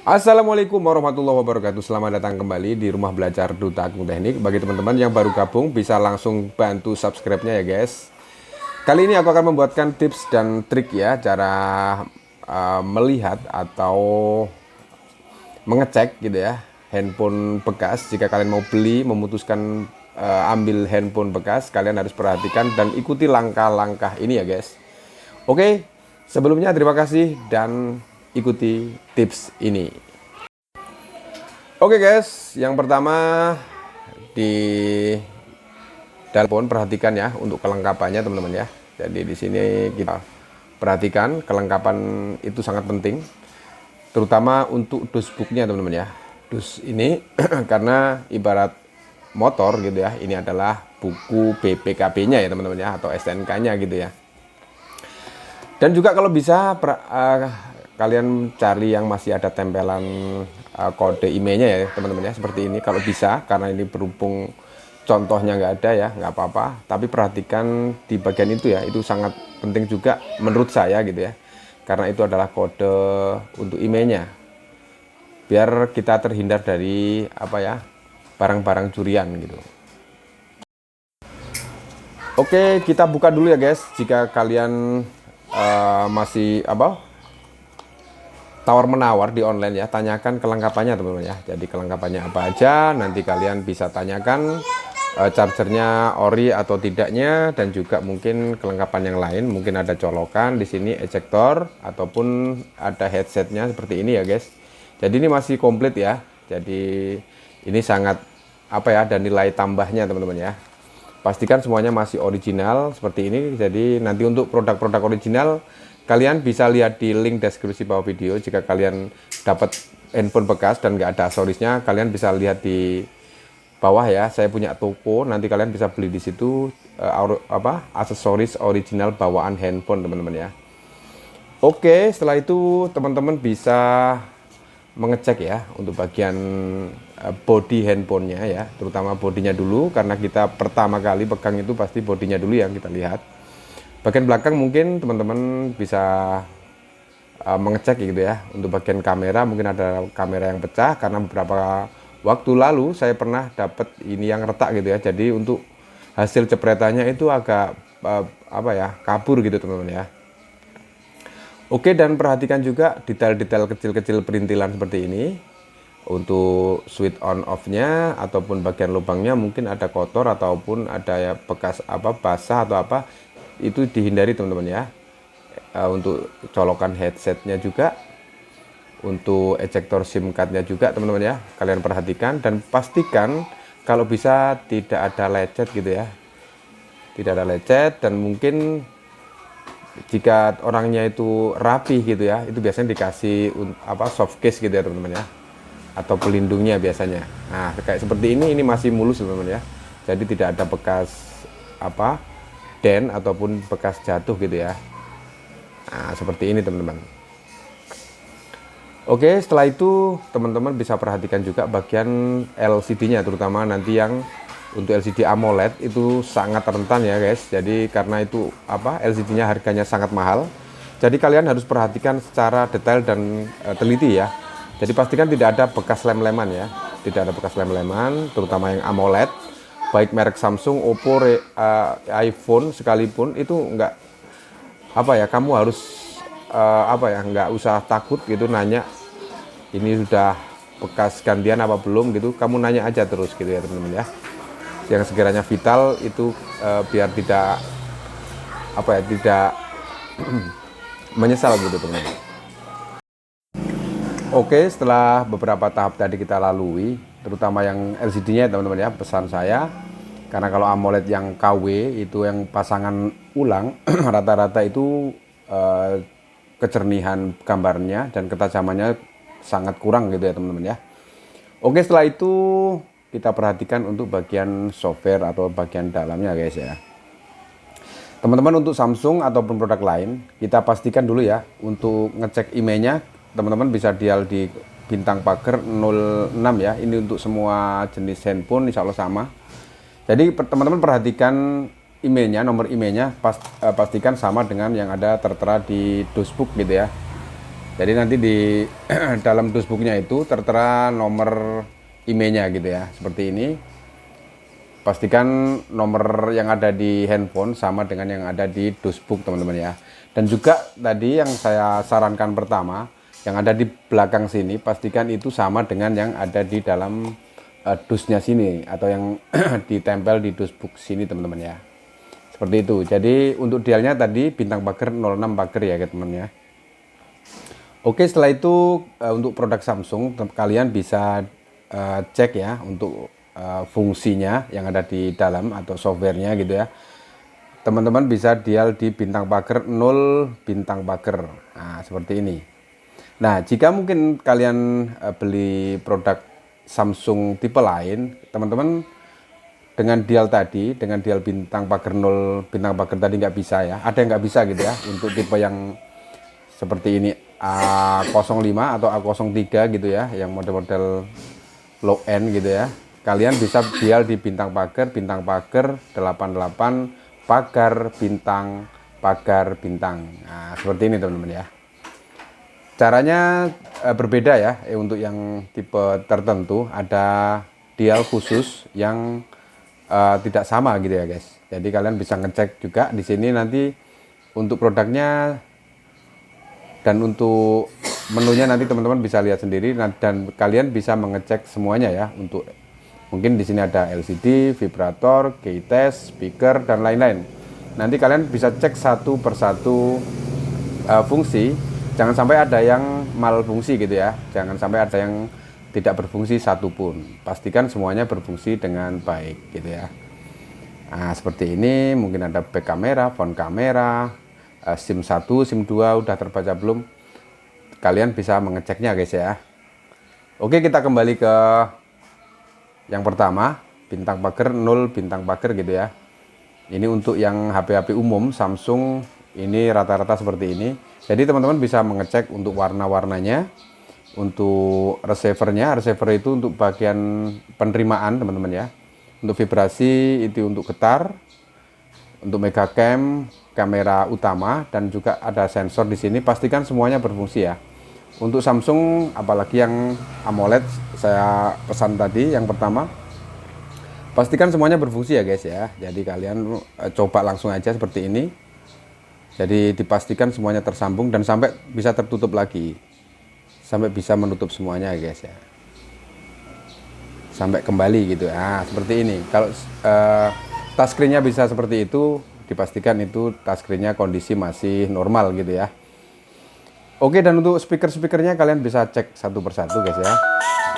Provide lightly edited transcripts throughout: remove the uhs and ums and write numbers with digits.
Assalamualaikum warahmatullahi wabarakatuh. Selamat datang kembali di Rumah Belajar Duta Agung Teknik. Bagi teman-teman yang baru gabung, bisa langsung bantu subscribe-nya ya guys. Kali ini aku akan membuatkan tips dan trik ya, cara melihat atau mengecek gitu ya handphone bekas. Jika kalian mau beli, memutuskan ambil handphone bekas, kalian harus perhatikan dan ikuti langkah-langkah ini ya guys. Oke, sebelumnya terima kasih dan ikuti tips ini. Oke guys, yang pertama di telepon perhatikan ya untuk kelengkapannya teman-teman ya. Jadi di sini kita perhatikan kelengkapan itu sangat penting, terutama untuk dashboardnya teman-teman ya. Dus ini karena ibarat motor gitu ya, ini adalah buku BPKB-nya ya teman-teman ya, atau STNK-nya gitu ya. Dan juga kalau bisa kalian cari yang masih ada tempelan kode IMEI-nya ya teman-teman ya, seperti ini kalau bisa, karena ini berhubung contohnya nggak ada ya nggak apa-apa, tapi perhatikan di bagian itu ya, itu sangat penting juga menurut saya gitu ya, karena itu adalah kode untuk IMEI-nya, biar kita terhindar dari apa ya, barang-barang curian gitu. Oke, kita buka dulu ya guys. Jika kalian masih tawar menawar di online ya, tanyakan kelengkapannya teman-teman ya. Jadi kelengkapannya apa aja, nanti kalian bisa tanyakan chargernya ori atau tidaknya, dan juga mungkin kelengkapan yang lain. Mungkin ada colokan di sini, ejector, ataupun ada headsetnya seperti ini ya guys. Jadi ini masih komplit ya. Jadi ini sangat ada nilai tambahnya teman-teman ya. Pastikan semuanya masih original seperti ini. Jadi nanti untuk produk-produk original kalian bisa lihat di link deskripsi bawah video. Jika kalian dapat handphone bekas dan nggak ada aksesorisnya, kalian bisa lihat di bawah ya. Saya punya toko, nanti kalian bisa beli di situ aksesoris original bawaan handphone teman-teman ya. Oke, setelah itu teman-teman bisa mengecek ya untuk bagian body handphonenya ya, terutama bodinya dulu, karena kita pertama kali pegang itu pasti bodinya dulu yang kita lihat. Bagian belakang mungkin teman-teman bisa mengecek gitu ya. Untuk bagian kamera mungkin ada kamera yang pecah, karena beberapa waktu lalu saya pernah dapat ini yang retak gitu ya. Jadi untuk hasil cepretannya itu agak kabur gitu teman-teman ya. Oke, dan perhatikan juga detail-detail kecil-kecil perintilan seperti ini. Untuk switch on off-nya ataupun bagian lubangnya mungkin ada kotor ataupun ada ya bekas basah atau apa, itu dihindari teman-teman ya. Untuk colokan headsetnya juga, untuk ejector SIM card-nya juga teman-teman ya, kalian perhatikan dan pastikan kalau bisa tidak ada lecet gitu ya. Tidak ada lecet, dan mungkin jika orangnya itu rapi gitu ya, itu biasanya dikasih soft case gitu ya teman-teman ya, atau pelindungnya biasanya. Nah kayak seperti ini masih mulus teman-teman ya, jadi tidak ada bekas dent ataupun bekas jatuh gitu ya. Nah seperti ini teman-teman. Oke, setelah itu teman-teman bisa perhatikan juga bagian LCD-nya, terutama nanti yang untuk LCD AMOLED itu sangat rentan ya guys. Jadi karena itu LCD-nya harganya sangat mahal, jadi kalian harus perhatikan secara detail dan teliti ya. Jadi pastikan tidak ada bekas lem-leman ya, tidak ada bekas lem-leman, terutama yang AMOLED, baik merek Samsung, Oppo, iPhone sekalipun, itu enggak kamu harus nggak usah takut gitu nanya ini sudah bekas gantian apa belum gitu, kamu nanya aja terus gitu ya teman-teman ya. Yang sekiranya vital itu biar tidak tidak menyesal gitu teman-teman. Oke, setelah beberapa tahap tadi kita lalui, terutama yang LCD-nya teman-teman ya, pesan saya, karena kalau AMOLED yang KW itu yang pasangan ulang rata-rata itu kecernihan gambarnya dan ketajamannya sangat kurang gitu ya teman-teman ya. Oke, setelah itu kita perhatikan untuk bagian software atau bagian dalamnya guys ya. Teman-teman untuk Samsung ataupun produk lain, kita pastikan dulu ya, untuk ngecek IMEI-nya teman-teman bisa dial di bintang pagar 06 ya. Ini untuk semua jenis handphone insya Allah sama. Jadi teman-teman perhatikan IMEI-nya, nomor IMEI-nya pastikan sama dengan yang ada tertera di dashboard gitu ya. Jadi nanti di dalam dashboardnya itu tertera nomor IMEI-nya gitu ya, seperti ini. Pastikan nomor yang ada di handphone sama dengan yang ada di dashboard teman-teman ya. Dan juga tadi yang saya sarankan pertama, yang ada di belakang sini, pastikan itu sama dengan yang ada di dalam dusnya sini atau yang ditempel di dashboard sini teman-teman ya. Seperti itu. Jadi untuk dialnya tadi bintang pagar 06 pagar ya teman-teman ya. Oke, setelah itu untuk produk Samsung kalian bisa cek ya untuk fungsinya yang ada di dalam atau softwarenya gitu ya. Teman-teman bisa dial di bintang pagar 0 bintang pagar. Nah, seperti ini. Nah, jika mungkin kalian beli produk Samsung tipe lain, teman-teman dengan dial tadi, dengan dial bintang pagar 0 bintang pagar tadi nggak bisa ya. Ada yang nggak bisa gitu ya untuk tipe yang seperti ini A05 atau A03 gitu ya, yang model-model low end gitu ya. Kalian bisa dial di bintang pagar 88 pagar bintang. Nah, seperti ini teman-teman ya. Caranya berbeda ya. Untuk yang tipe tertentu ada dial khusus yang tidak sama gitu ya guys. Jadi kalian bisa ngecek juga di sini nanti untuk produknya dan untuk menunya nanti teman-teman bisa lihat sendiri dan kalian bisa mengecek semuanya ya. Untuk mungkin di sini ada LCD, vibrator, keytest, speaker dan lain-lain. Nanti kalian bisa cek satu persatu fungsi. Jangan sampai ada yang malfungsi gitu ya. Jangan sampai ada yang tidak berfungsi satupun. Pastikan semuanya berfungsi dengan baik gitu ya. Nah, seperti ini mungkin ada back kamera, front kamera, SIM 1, SIM 2 udah terbaca belum? Kalian bisa mengeceknya guys ya. Oke, kita kembali ke yang pertama, bintang pagar 0 bintang pagar gitu ya. Ini untuk yang HP-HP umum Samsung ini rata-rata seperti ini. Jadi teman-teman bisa mengecek untuk warna-warnanya, untuk receivernya. Receiver itu untuk bagian penerimaan teman-teman ya. Untuk vibrasi itu untuk getar, untuk megacam, kamera utama dan juga ada sensor di sini. Pastikan semuanya berfungsi ya. Untuk Samsung apalagi yang AMOLED saya pesan tadi yang pertama, pastikan semuanya berfungsi ya guys ya. Jadi kalian coba langsung aja seperti ini. Jadi dipastikan semuanya tersambung dan sampai bisa tertutup lagi. Sampai bisa menutup semuanya ya guys ya. Sampai kembali gitu. Nah, seperti ini. Kalau touchscreen-nya bisa seperti itu, dipastikan itu touchscreen-nya kondisi masih normal gitu ya. Oke, dan untuk speaker-speakernya kalian bisa cek satu persatu guys ya.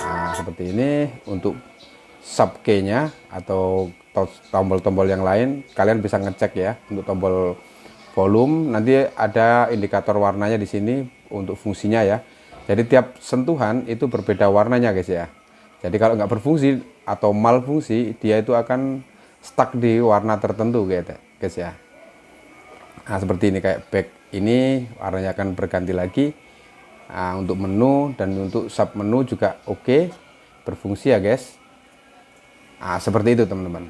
Nah, seperti ini. Untuk sub key-nya atau tombol-tombol yang lain kalian bisa ngecek ya. Untuk tombol volume nanti ada indikator warnanya di sini untuk fungsinya ya. Jadi tiap sentuhan itu berbeda warnanya guys ya. Jadi kalau nggak berfungsi atau malfungsi, dia itu akan stuck di warna tertentu guys ya. Nah, seperti ini kayak back ini warnanya akan berganti lagi. Nah, untuk menu dan untuk sub menu juga oke, berfungsi ya guys. Nah, seperti itu teman-teman.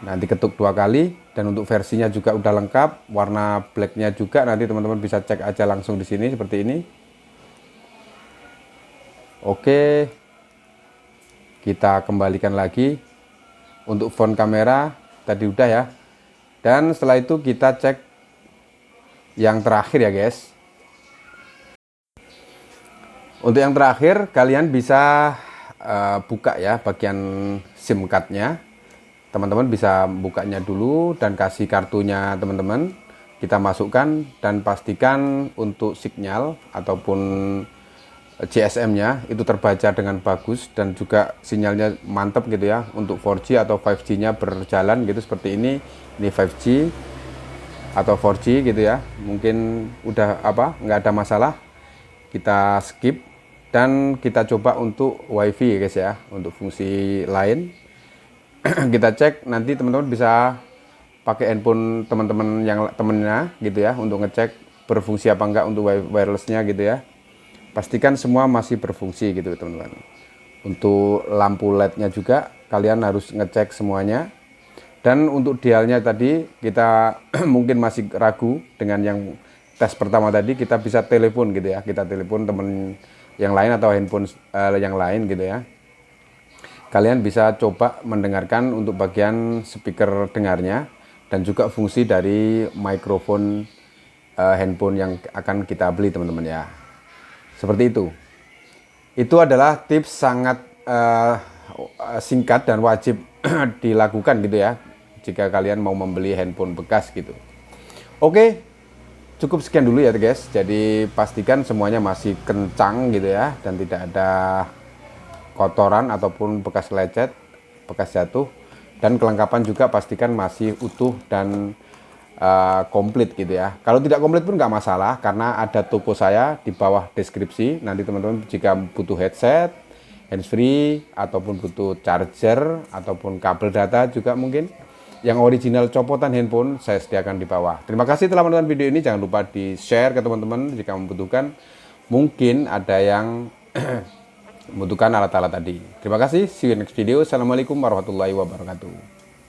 Nanti ketuk 2 kali dan untuk versinya juga udah lengkap, warna blacknya juga nanti teman-teman bisa cek aja langsung di sini seperti ini. Oke, kita kembalikan lagi untuk front kamera tadi udah ya. Dan setelah itu kita cek yang terakhir ya guys. Untuk yang terakhir kalian bisa buka ya bagian SIM card-nya. Teman-teman bisa bukanya dulu dan kasih kartunya teman-teman. Kita masukkan dan pastikan untuk sinyal ataupun GSM-nya itu terbaca dengan bagus dan juga sinyalnya mantap gitu ya. Untuk 4G atau 5G-nya berjalan gitu seperti ini. Ini 5G atau 4G gitu ya. Mungkin udah nggak ada masalah. Kita skip dan kita coba untuk WiFi guys ya. Untuk fungsi lain kita cek nanti teman-teman bisa pakai handphone teman-teman yang temennya gitu ya untuk ngecek berfungsi apa enggak untuk wirelessnya gitu ya. Pastikan semua masih berfungsi gitu teman-teman. Untuk lampu LED-nya juga kalian harus ngecek semuanya. Dan untuk dialnya tadi kita mungkin masih ragu dengan yang tes pertama tadi kita bisa telepon gitu ya, kita telepon temen yang lain atau handphone yang lain gitu ya. Kalian bisa coba mendengarkan untuk bagian speaker dengarnya dan juga fungsi dari mikrofon handphone yang akan kita beli teman-teman ya. Seperti itu. Itu adalah tips sangat singkat dan wajib dilakukan gitu ya jika kalian mau membeli handphone bekas gitu. Oke, cukup sekian dulu ya guys. Jadi pastikan semuanya masih kencang gitu ya dan tidak ada kotoran ataupun bekas lecet, bekas jatuh, dan kelengkapan juga pastikan masih utuh dan komplit gitu ya. Kalau tidak komplit pun nggak masalah karena ada toko saya di bawah deskripsi. Nanti teman-teman jika butuh headset, handsfree, ataupun butuh charger ataupun kabel data juga mungkin yang original copotan handphone saya sediakan di bawah. Terima kasih telah menonton video ini. Jangan lupa di share ke teman-teman jika membutuhkan. Mungkin ada yang membutuhkan alat-alat tadi. Terima kasih. See you next video. Assalamualaikum warahmatullahi wabarakatuh.